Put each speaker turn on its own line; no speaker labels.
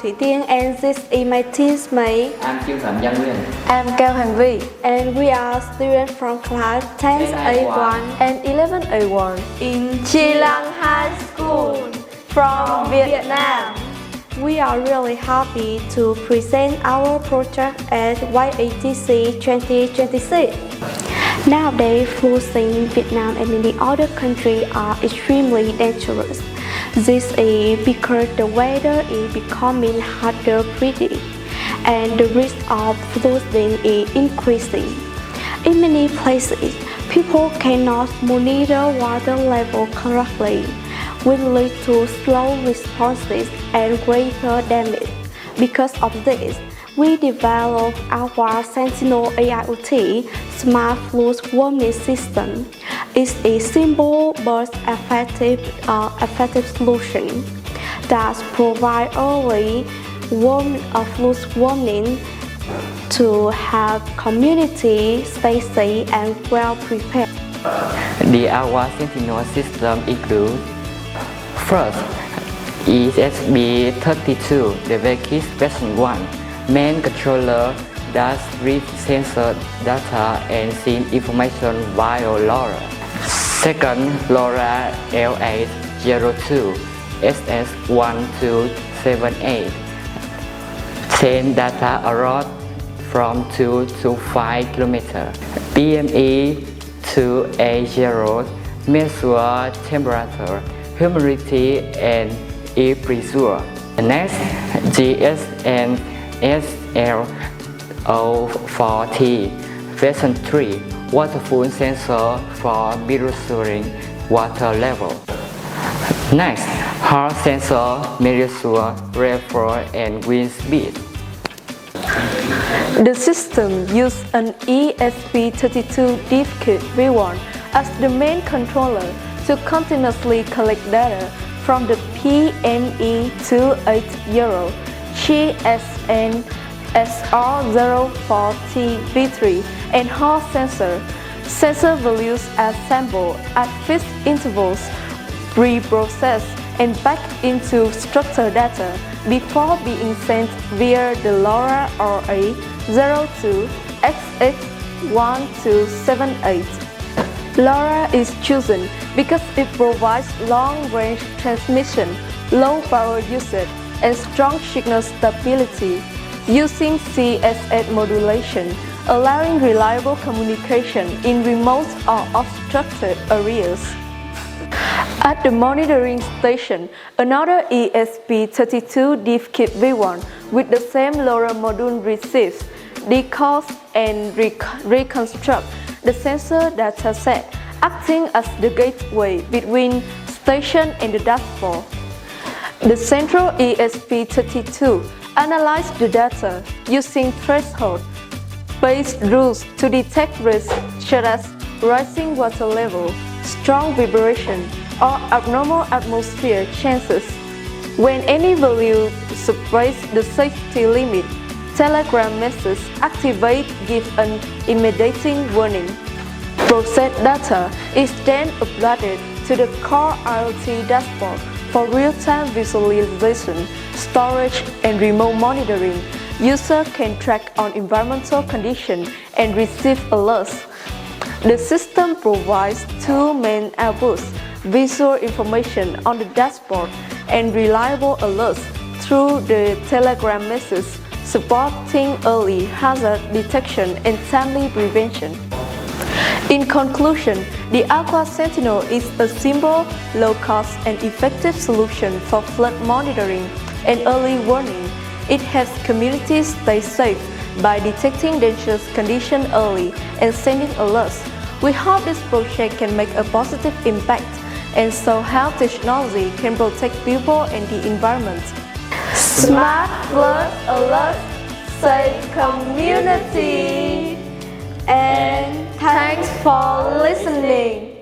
Thủy Tiên and this is my teammate.
I'm Kim Phạm Giang Nguyên.
I'm Cao Hoàng Vi.
And we are students from class 10 A1
and 11 A1
in Chi Lăng High School
from Vietnam.
We are really happy to present our project at YATC 2026. Nowadays, floods in Vietnam and many other countries are extremely dangerous. This is because the weather is becoming harder to predict and the risk of flooding is increasing. In many places, people cannot monitor water level correctly, which leads to slow responses and greater damage. Because of this, we developed AQUASETINEL AIOT smart flood warning system. It's a simple but effective solution that provides early flood warning to help community stay safe and well prepared.
The AQUASETINEL system includes first, ESP32, the Vekis version 1, main controller that reads sensor data and send information via LoRa. Second, LoRa L802 SS1278 send data around from 2 to 5 km. BME2A0 measure temperature, humidity, and air pressure. Next, GSM SL040 version 3 waterfall sensor for measuring water level. Next, hard sensor measure rainfall and wind speed.
The system uses an ESP32 diff kit V1 as the main controller to continuously collect data from the PME280 GSM SR040V3 and Hall sensor. Sensor values are sampled at fixed intervals, reprocessed and back into structured data before being sent via the LoRa RA02XX1278. LoRa is chosen because it provides long-range transmission, low power usage, and strong signal stability, using CSS modulation, allowing reliable communication in remote or obstructed areas. At the monitoring station, another ESP32 diff kit V1 with the same LoRa module receives, decodes, and reconstructs the sensor dataset, acting as the gateway between station and the dashboard. The central ESP32 analyzes the data using threshold-based rules to detect risks such as rising water level, strong vibration, or abnormal atmosphere chances. When any value surpasses the safety limit, telegram messages activate give an immediate warning. Processed data is then uploaded to the core IoT dashboard for real-time visualization, storage, and remote monitoring. Users can track on environmental conditions and receive alerts. The system provides two main outputs: visual information on the dashboard and reliable alerts through the telegram message, supporting early hazard detection and timely prevention. In conclusion, the AQUASETINEL is a simple, low-cost, and effective solution for flood monitoring and early warning. It helps communities stay safe by detecting dangerous conditions early and sending alerts. We hope this project can make a positive impact and show how technology can protect people and the environment.
Smart flood alert, save community. And thanks for listening.